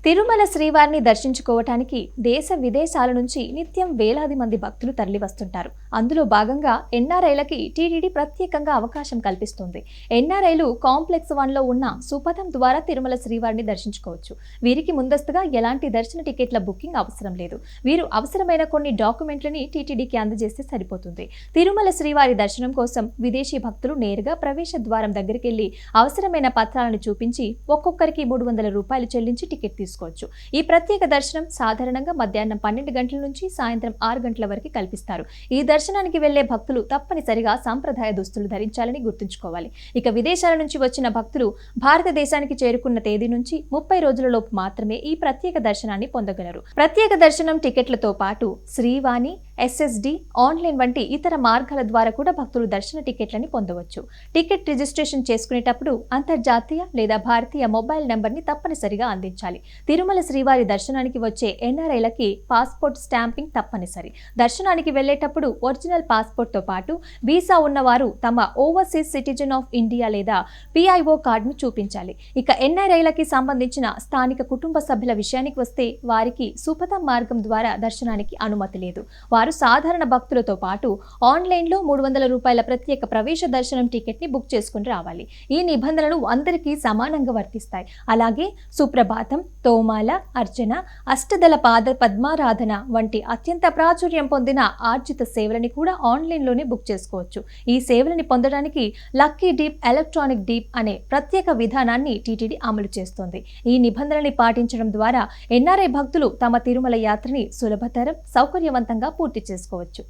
తిరుమల శ్రీవారిని దర్శించుకోవటానికి దేశ విదేశాల నుంచి నిత్యం వేలాది మంది భక్తులు తరలివస్తుంటారు. అందులో భాగంగా ఎన్ఆర్ఐలకి టీటీడీ ప్రత్యేకంగా అవకాశం కల్పిస్తుంది. ఎన్ఆర్ఐలు కాంప్లెక్స్ 1లో ఉన్న సుపథం ద్వారా తిరుమల శ్రీవారిని దర్శించుకోవచ్చు. వీరికి ముందస్తుగా ఎలాంటి దర్శన టికెట్ల బుకింగ్ అవసరం లేదు. వీరు అవసరమైన కొన్ని డాక్యుమెంట్లని టీటీడీకి అందజేస్తే సరిపోతుంది. తిరుమల శ్రీవారి దర్శనం కోసం విదేశీ భక్తులు నేరుగా ప్రవేశ ద్వారం దగ్గరికి వెళ్లి అవసరమైన పత్రాలను చూపించి ఒక్కొక్కరికి 300 రూపాయలు చెల్లించి టికెట్ తీసుకోవచ్చు. ఈ ప్రత్యేక దర్శనం సాధారణంగా మధ్యాహ్నం 12 గంటల నుంచి సాయంత్రం 6 గంటల వరకు కల్పిస్తారు. ఈ దర్శనానికి వెళ్లే భక్తులు తప్పనిసరిగా సాంప్రదాయ దుస్తులు ధరించాలని గుర్తుంచుకోవాలి. ఇక విదేశాల నుంచి వచ్చిన భక్తులు భారతదేశానికి చేరుకున్న తేదీ నుంచి 30 రోజులలోపు మాత్రమే ఈ ప్రత్యేక దర్శనాన్ని పొందగలరు. ప్రత్యేక దర్శనం టికెట్లతో పాటు శ్రీవాణి, SSD, ఆన్లైన్ వంటి ఇతర మార్గాల ద్వారా కూడా భక్తులు దర్శన టికెట్లని పొందవచ్చు. టికెట్ రిజిస్ట్రేషన్ చేసుకునేటప్పుడు అంతర్జాతీయ లేదా భారతీయ మొబైల్ నంబర్ని తప్పనిసరిగా అందించాలి. తిరుమల శ్రీవారి దర్శనానికి వచ్చే ఎన్ఆర్ఐలకి పాస్పోర్ట్ స్టాంపింగ్ తప్పనిసరి. దర్శనానికి వెళ్లేటప్పుడు ఒరిజినల్ పాస్పోర్ట్తో పాటు వీసా ఉన్నవారు తమ ఓవర్సీస్ సిటిజన్ ఆఫ్ ఇండియా లేదా PIO కార్డును చూపించాలి. ఇక ఎన్ఆర్ఐలకి సంబంధించిన స్థానిక కుటుంబ సభ్యుల విషయానికి వస్తే వారికి సుపథం మార్గం ద్వారా దర్శనానికి అనుమతి లేదు. వారు సాధారణ భక్తులతో పాటు ఆన్లైన్లో 300 రూపాయల ప్రత్యేక ప్రవేశ దర్శనం టికెట్ని బుక్ చేసుకుని రావాలి. ఈ నిబంధనలు అందరికీ సమానంగా వర్తిస్తాయి. అలాగే సుప్రభాతం, తోమాల, అర్చన, అష్టదళ పాద పద్మారాధన వంటి అత్యంత ప్రాచుర్యం పొందిన ఆర్జిత సేవలని కూడా ఆన్లైన్లోనే బుక్ చేసుకోవచ్చు. ఈ సేవలని పొందడానికి లక్కీ డీప్ ఎలక్ట్రానిక్ డీప్ అనే ప్రత్యేక విధానాన్ని టీటీడీ అమలు చేస్తోంది. ఈ నిబంధనల్ని పాటించడం ద్వారా ఎన్ఆర్ఐ భక్తులు తమ తిరుమల యాత్రని సులభతరం, సౌకర్యవంతంగా పూర్తి చేసుకోవచ్చు.